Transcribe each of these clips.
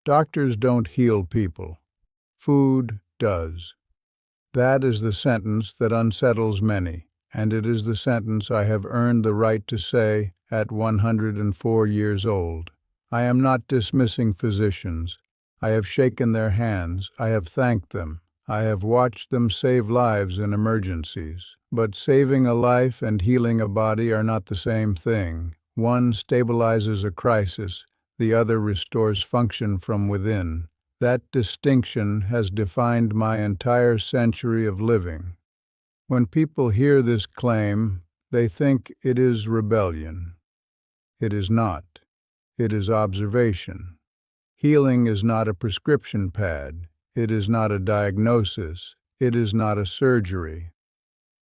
Doctors don't heal people. Food does. That is the sentence that unsettles many, and it is the sentence I have earned the right to say at 104 years old. I am not dismissing physicians. I have shaken their hands. I have thanked them. I have watched them save lives in emergencies. But saving a life and healing a body are not the same thing. One stabilizes a crisis, the other restores function from within. That distinction has defined my entire century of living. When people hear this claim, they think it is rebellion. It is not. It is observation. Healing is not a prescription pad. It is not a diagnosis. It is not a surgery.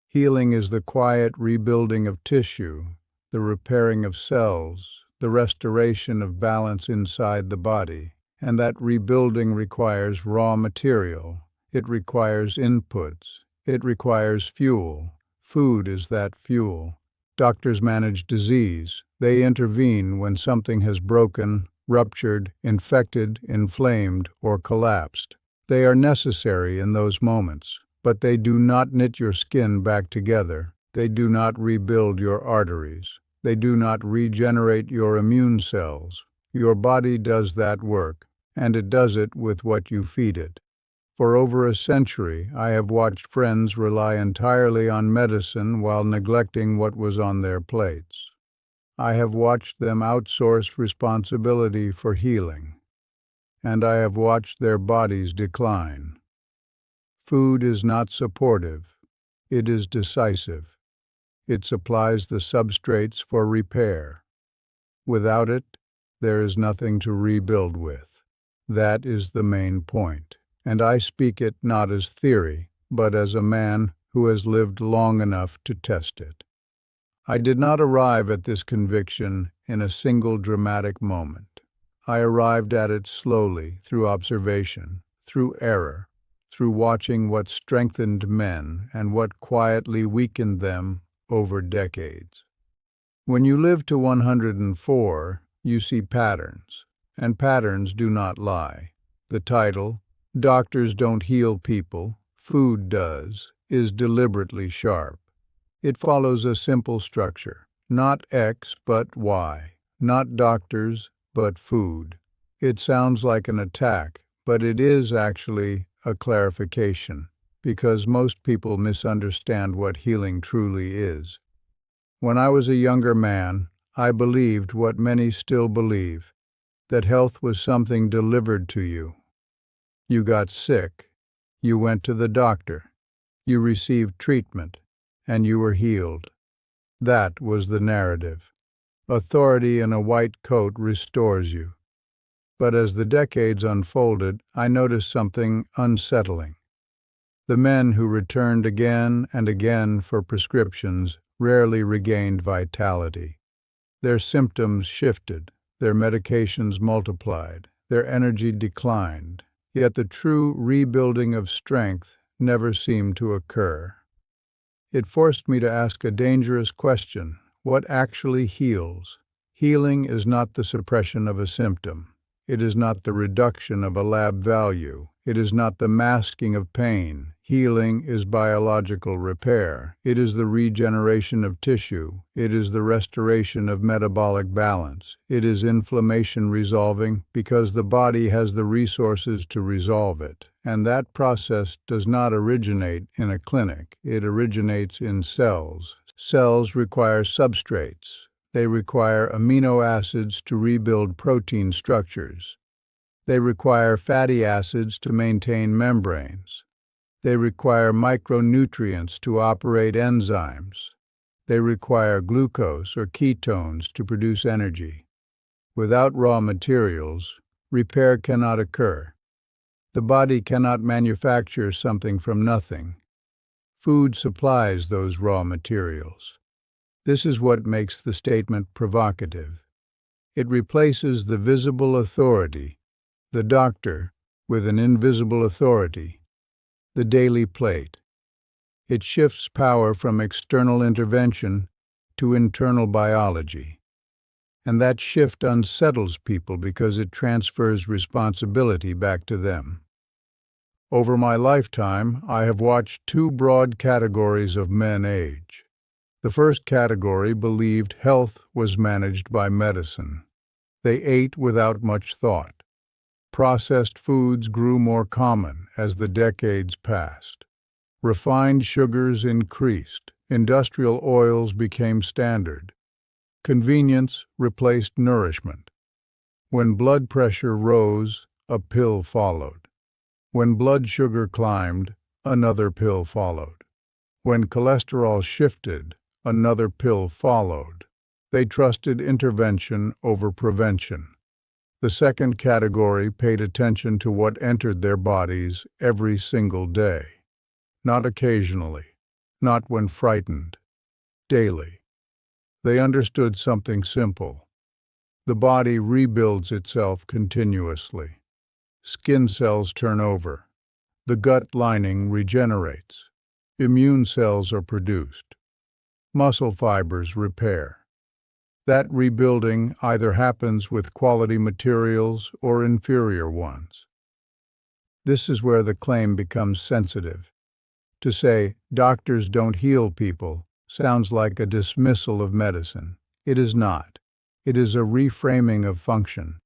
Healing is the quiet rebuilding of tissue, the repairing of cells, the restoration of balance inside the body. And that rebuilding requires raw material. It requires inputs. It requires fuel. Food is that fuel. Doctors manage disease. They intervene when something has broken, ruptured, infected, inflamed, or collapsed. They are necessary in those moments, but they do not knit your skin back together. They do not rebuild your arteries. They do not regenerate your immune cells. Your body does that work, and it does it with what you feed it. For over a century, I have watched friends rely entirely on medicine while neglecting what was on their plates. I have watched them outsource responsibility for healing, and I have watched their bodies decline. Food is not supportive. It is decisive. It supplies the substrates for repair. Without it, there is nothing to rebuild with. That is the main point, and I speak it not as theory, but as a man who has lived long enough to test it. I did not arrive at this conviction in a single dramatic moment. I arrived at it slowly, through observation, through error, through watching what strengthened men and what quietly weakened them over decades. When you live to 104, you see patterns, and patterns do not lie. The title, "Doctors Don't Heal People, Food Does," is deliberately sharp. It follows a simple structure, not X but Y, not doctors but food. It sounds like an attack, but it is actually a clarification, because most people misunderstand what healing truly is. When I was a younger man, I believed what many still believe, that health was something delivered to you. You got sick, you went to the doctor, you received treatment, and you were healed. That was the narrative. Authority in a white coat restores you. But as the decades unfolded, I noticed something unsettling. The men who returned again and again for prescriptions rarely regained vitality. Their symptoms shifted, their medications multiplied, their energy declined, yet the true rebuilding of strength never seemed to occur. It forced me to ask a dangerous question: what actually heals? Healing is not the suppression of a symptom. It is not the reduction of a lab value. It is not the masking of pain. Healing is biological repair. It is the regeneration of tissue. It is the restoration of metabolic balance. It is inflammation resolving because the body has the resources to resolve it. And that process does not originate in a clinic. It originates in cells. Cells require substrates. They require amino acids to rebuild protein structures. They require fatty acids to maintain membranes. They require micronutrients to operate enzymes. They require glucose or ketones to produce energy. Without raw materials, repair cannot occur. The body cannot manufacture something from nothing. Food supplies those raw materials. This is what makes the statement provocative. It replaces the visible authority, the doctor, with an invisible authority, the daily plate. It shifts power from external intervention to internal biology. And that shift unsettles people because it transfers responsibility back to them. Over my lifetime, I have watched two broad categories of men age. The first category believed health was managed by medicine. They ate without much thought. Processed foods grew more common as the decades passed. Refined sugars increased. Industrial oils became standard. Convenience replaced nourishment. When blood pressure rose, a pill followed. When blood sugar climbed, another pill followed. When cholesterol shifted, another pill followed. They trusted intervention over prevention. The second category paid attention to what entered their bodies every single day. Not occasionally, not when frightened, daily. They understood something simple. The body rebuilds itself continuously. Skin cells turn over. The gut lining regenerates. Immune cells are produced. Muscle fibers repair. That rebuilding either happens with quality materials or inferior ones. This is where the claim becomes sensitive. To say, doctors don't heal people, sounds like a dismissal of medicine. It is not. It is a reframing of function.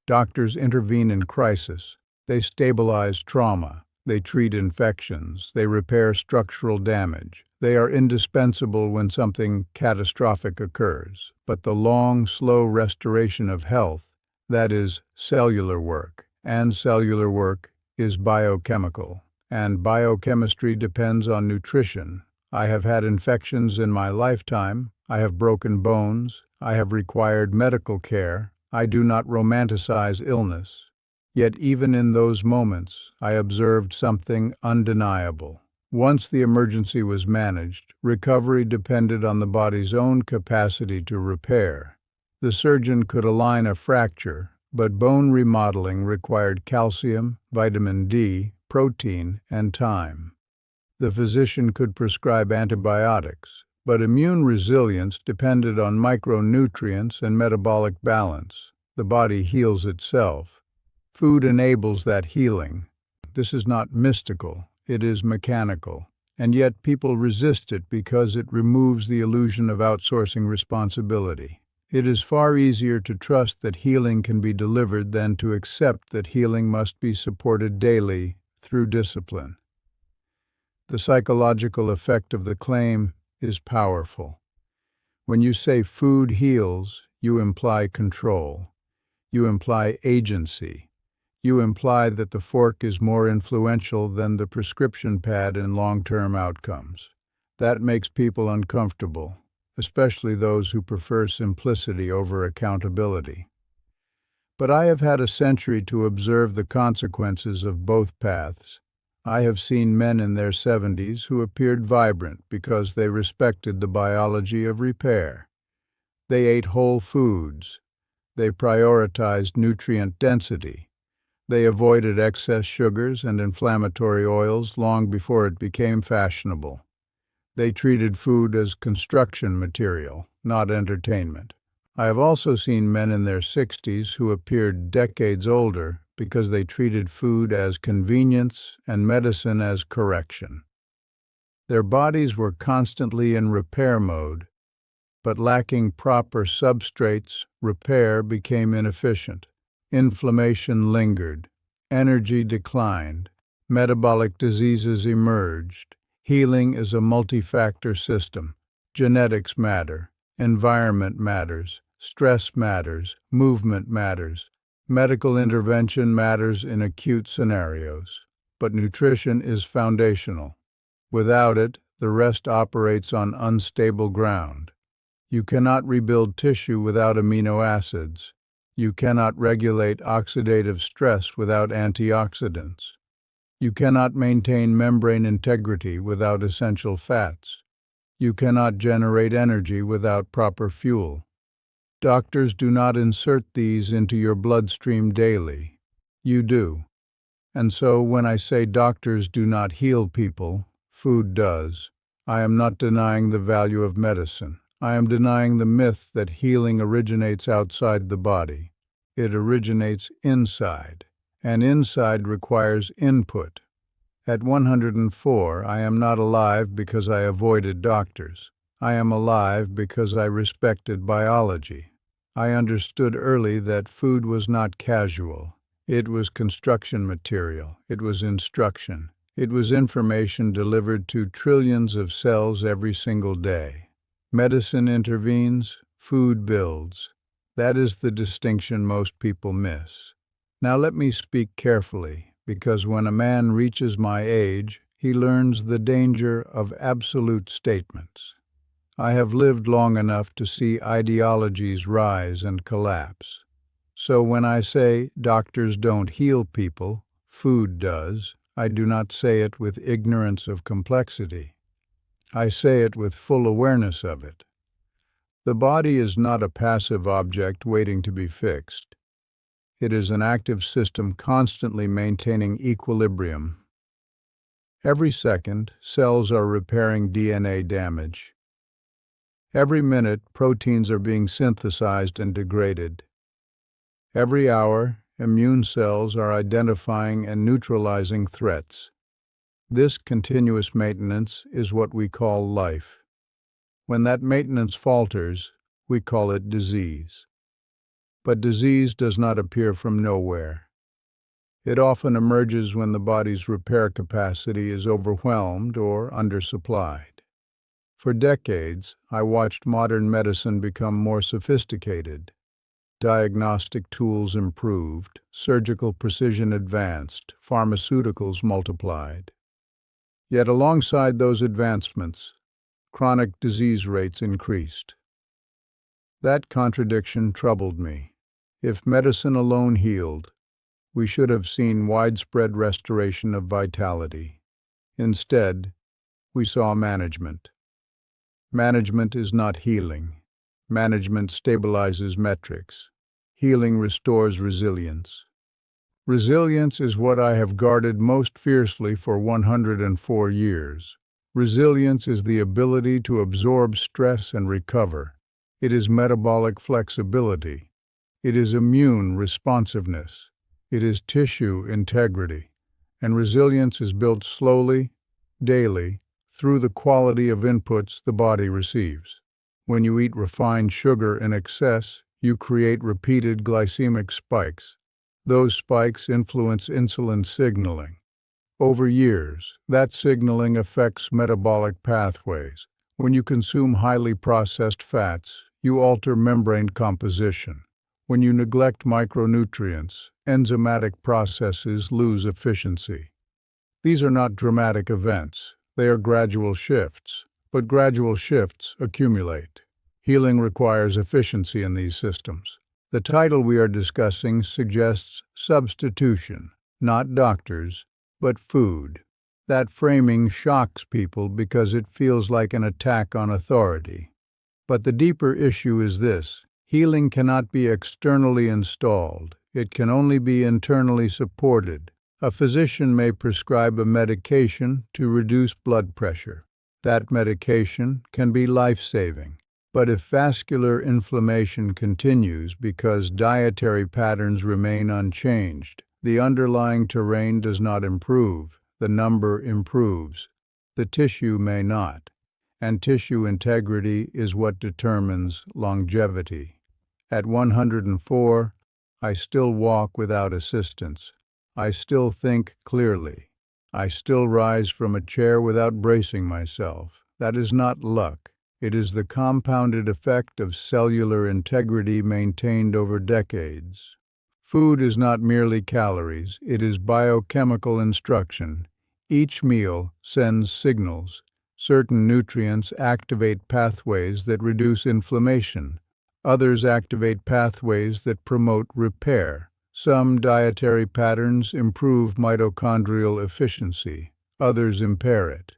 Doctors intervene in crisis. They stabilize trauma. They treat infections. They repair structural damage. They are indispensable when something catastrophic occurs. But the long, slow restoration of health, that is cellular work, and cellular work is biochemical, and biochemistry depends on nutrition. I have had infections in my lifetime. I have broken bones. I have required medical care. I do not romanticize illness. Yet even in those moments, I observed something undeniable. Once the emergency was managed, recovery depended on the body's own capacity to repair. The surgeon could align a fracture, but bone remodeling required calcium, vitamin D, protein, and time. The physician could prescribe antibiotics, but immune resilience depended on micronutrients and metabolic balance. The body heals itself. Food enables that healing. This is not mystical, it is mechanical, and yet people resist it because it removes the illusion of outsourcing responsibility. It is far easier to trust that healing can be delivered than to accept that healing must be supported daily through discipline. The psychological effect of the claim is powerful. When you say food heals, you imply control. You imply agency. You imply that the fork is more influential than the prescription pad in long-term outcomes. That makes people uncomfortable, especially those who prefer simplicity over accountability. But I have had a century to observe the consequences of both paths. I have seen men in their 70s who appeared vibrant because they respected the biology of repair. They ate whole foods. They prioritized nutrient density. They avoided excess sugars and inflammatory oils long before it became fashionable. They treated food as construction material, not entertainment. I have also seen men in their 60s who appeared decades older because they treated food as convenience and medicine as correction. Their bodies were constantly in repair mode, but lacking proper substrates, repair became inefficient. Inflammation lingered, energy declined, metabolic diseases emerged. Healing is a multi-factor system. Genetics matter, environment matters, stress matters, movement matters. Medical intervention matters in acute scenarios, but nutrition is foundational. Without it, the rest operates on unstable ground. You cannot rebuild tissue without amino acids. You cannot regulate oxidative stress without antioxidants. You cannot maintain membrane integrity without essential fats. You cannot generate energy without proper fuel. Doctors do not insert these into your bloodstream daily. You do. And so when I say doctors do not heal people, food does. I am not denying the value of medicine. I am denying the myth that healing originates outside the body. It originates inside, and inside requires input. At 104, I am not alive because I avoided doctors. I am alive because I respected biology. I understood early that food was not casual. It was construction material. It was instruction. It was information delivered to trillions of cells every single day. Medicine intervenes, food builds. That is the distinction most people miss. Now let me speak carefully, because when a man reaches my age, he learns the danger of absolute statements. I have lived long enough to see ideologies rise and collapse. So when I say doctors don't heal people, food does, I do not say it with ignorance of complexity. I say it with full awareness of it. The body is not a passive object waiting to be fixed. It is an active system constantly maintaining equilibrium. Every second, cells are repairing DNA damage. Every minute, proteins are being synthesized and degraded. Every hour, immune cells are identifying and neutralizing threats. This continuous maintenance is what we call life. When that maintenance falters, we call it disease. But disease does not appear from nowhere. It often emerges when the body's repair capacity is overwhelmed or undersupplied. For decades, I watched modern medicine become more sophisticated. Diagnostic tools improved, surgical precision advanced, pharmaceuticals multiplied. Yet alongside those advancements, chronic disease rates increased. That contradiction troubled me. If medicine alone healed, we should have seen widespread restoration of vitality. Instead, we saw management. Management is not healing. Management stabilizes metrics. Healing restores resilience. Resilience is what I have guarded most fiercely for 104 years. Resilience is the ability to absorb stress and recover. It is metabolic flexibility. It is immune responsiveness. It is tissue integrity. And resilience is built slowly, daily, through the quality of inputs the body receives. When you eat refined sugar in excess, you create repeated glycemic spikes. Those spikes influence insulin signaling. Over years, that signaling affects metabolic pathways. When you consume highly processed fats, you alter membrane composition. When you neglect micronutrients, enzymatic processes lose efficiency. These are not dramatic events. They are gradual shifts, but gradual shifts accumulate. Healing requires efficiency in these systems. The title we are discussing suggests substitution, not doctors, but food. That framing shocks people because it feels like an attack on authority. But the deeper issue is this: healing cannot be externally installed. It can only be internally supported. A physician may prescribe a medication to reduce blood pressure. That medication can be life-saving. But if vascular inflammation continues because dietary patterns remain unchanged, the underlying terrain does not improve, the number improves. The tissue may not, and tissue integrity is what determines longevity. At 104, I still walk without assistance. I still think clearly. I still rise from a chair without bracing myself. That is not luck. It is the compounded effect of cellular integrity maintained over decades. Food is not merely calories, it is biochemical instruction. Each meal sends signals. Certain nutrients activate pathways that reduce inflammation. Others activate pathways that promote repair. Some dietary patterns improve mitochondrial efficiency. Others impair it.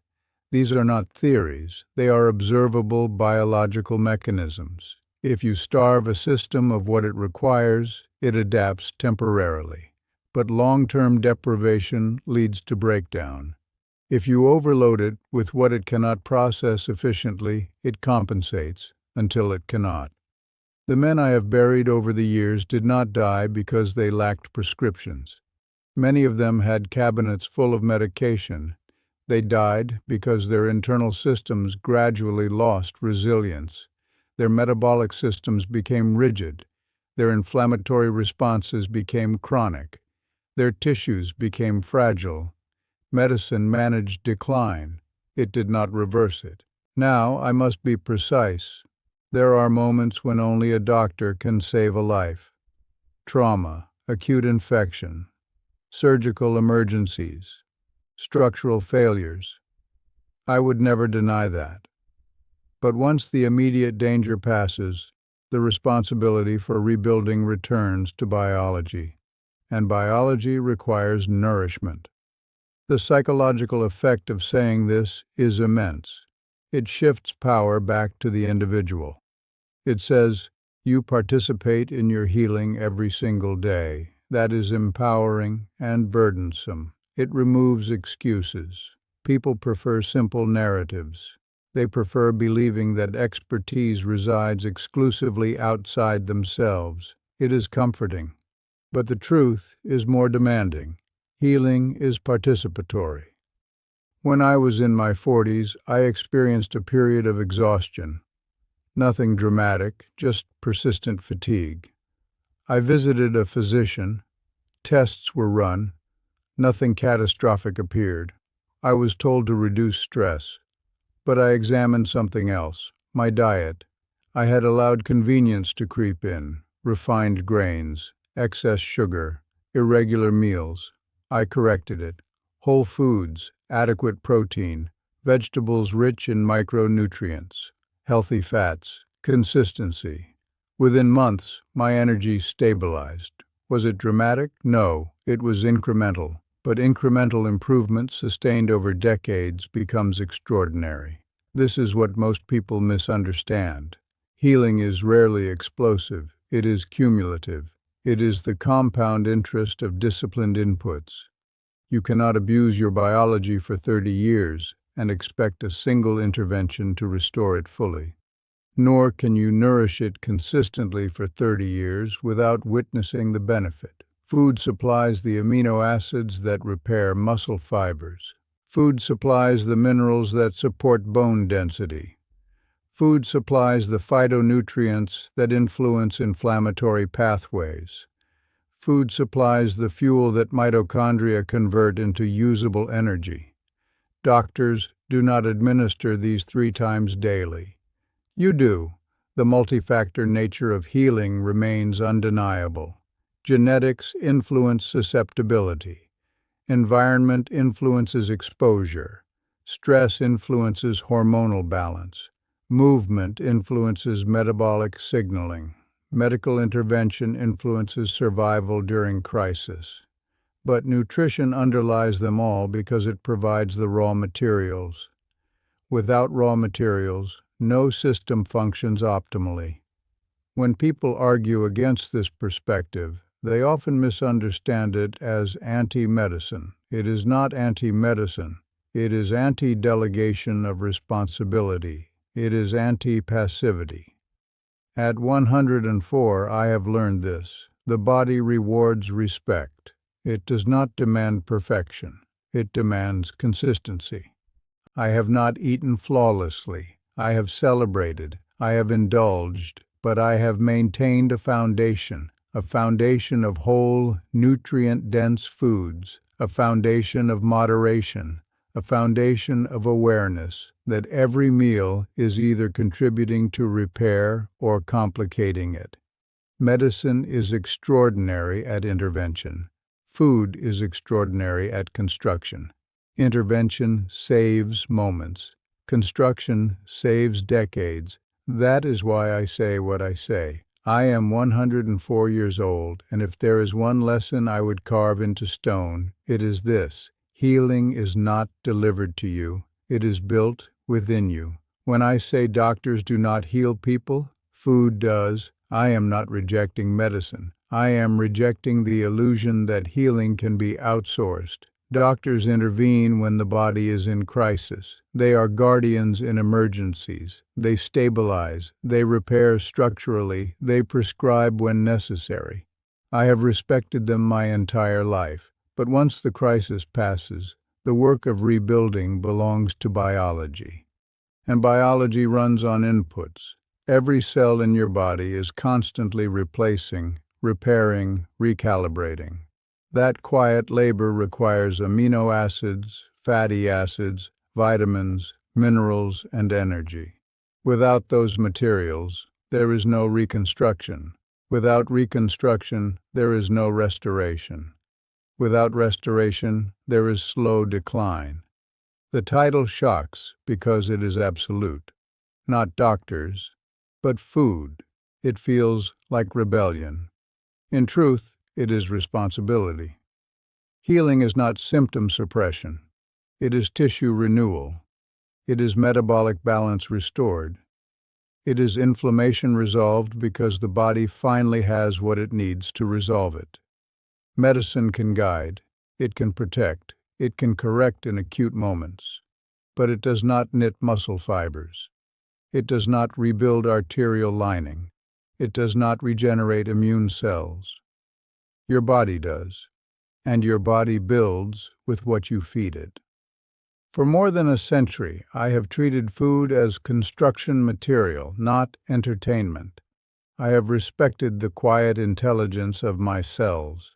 These are not theories, they are observable biological mechanisms. If you starve a system of what it requires, it adapts temporarily. But long-term deprivation leads to breakdown. If you overload it with what it cannot process efficiently, it compensates. until it cannot. The men I have buried over the years did not die because they lacked prescriptions. Many of them had cabinets full of medication. They died because their internal systems gradually lost resilience. Their metabolic systems became rigid. Their inflammatory responses became chronic. Their tissues became fragile. Medicine managed decline. It did not reverse it. Now, I must be precise. There are moments when only a doctor can save a life. Trauma, acute infection, surgical emergencies, structural failures. I would never deny that. But once the immediate danger passes, the responsibility for rebuilding returns to biology, and biology requires nourishment. The psychological effect of saying this is immense. It shifts power back to the individual. It says, you participate in your healing every single day. That is empowering and burdensome. It removes excuses. People prefer simple narratives. They prefer believing that expertise resides exclusively outside themselves. It is comforting. But the truth is more demanding. Healing is participatory. When I was in my 40s, I experienced a period of exhaustion. Nothing dramatic, just persistent fatigue. I visited a physician. Tests were run. Nothing catastrophic appeared. I was told to reduce stress. But I examined something else, my diet. I had allowed convenience to creep in, refined grains, excess sugar, irregular meals. I corrected it. Whole foods, adequate protein, vegetables rich in micronutrients, healthy fats, consistency. Within months, my energy stabilized. Was it dramatic? No, it was incremental. But incremental improvement sustained over decades becomes extraordinary. This is what most people misunderstand. Healing is rarely explosive. It is cumulative. It is the compound interest of disciplined inputs. You cannot abuse your biology for 30 years and expect a single intervention to restore it fully. Nor can you nourish it consistently for 30 years without witnessing the benefit. Food supplies the amino acids that repair muscle fibers. Food supplies the minerals that support bone density. Food supplies the phytonutrients that influence inflammatory pathways. Food supplies the fuel that mitochondria convert into usable energy. Doctors do not administer these 3 times daily. You do. The multifactor nature of healing remains undeniable. Genetics influence susceptibility. Environment influences exposure. Stress influences hormonal balance. Movement influences metabolic signaling. Medical intervention influences survival during crisis. But nutrition underlies them all because it provides the raw materials. Without raw materials, no system functions optimally. When people argue against this perspective, they often misunderstand it as anti-medicine. It is not anti-medicine. It is anti-delegation of responsibility. It is anti-passivity. At 104, I have learned this. The body rewards respect. It does not demand perfection. It demands consistency. I have not eaten flawlessly. I have celebrated. I have indulged. But I have maintained a foundation of whole, nutrient-dense foods, a foundation of moderation, a foundation of awareness that every meal is either contributing to repair or complicating it. Medicine is extraordinary at intervention. Food is extraordinary at construction. Intervention saves moments. Construction saves decades. That is why I say what I say. I am 104 years old, and if there is one lesson I would carve into stone, it is this. Healing is not delivered to you. It is built within you. When I say doctors do not heal people, food does, I am not rejecting medicine. I am rejecting the illusion that healing can be outsourced. Doctors intervene when the body is in crisis. They are guardians in emergencies. They stabilize. They repair structurally. They prescribe when necessary. I have respected them my entire life. But once the crisis passes, the work of rebuilding belongs to biology. And biology runs on inputs. Every cell in your body is constantly replacing, repairing, recalibrating. That quiet labor requires amino acids, fatty acids, vitamins, minerals, and energy. Without those materials, there is no reconstruction. Without reconstruction, there is no restoration. Without restoration, there is slow decline. The title shocks because it is absolute. Not doctors, but food. It feels like rebellion. In truth, it is responsibility. Healing is not symptom suppression. It is tissue renewal. It is metabolic balance restored. It is inflammation resolved because the body finally has what it needs to resolve it. Medicine can guide. It can protect. It can correct in acute moments. But it does not knit muscle fibers. It does not rebuild arterial lining. It does not regenerate immune cells. Your body does, and your body builds with what you feed it. For more than a century, I have treated food as construction material, not entertainment. I have respected the quiet intelligence of my cells.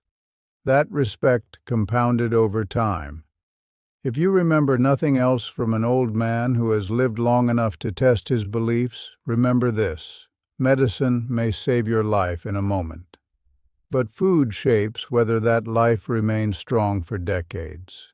That respect compounded over time. If you remember nothing else from an old man who has lived long enough to test his beliefs, remember this: medicine may save your life in a moment, but food shapes whether that life remains strong for decades.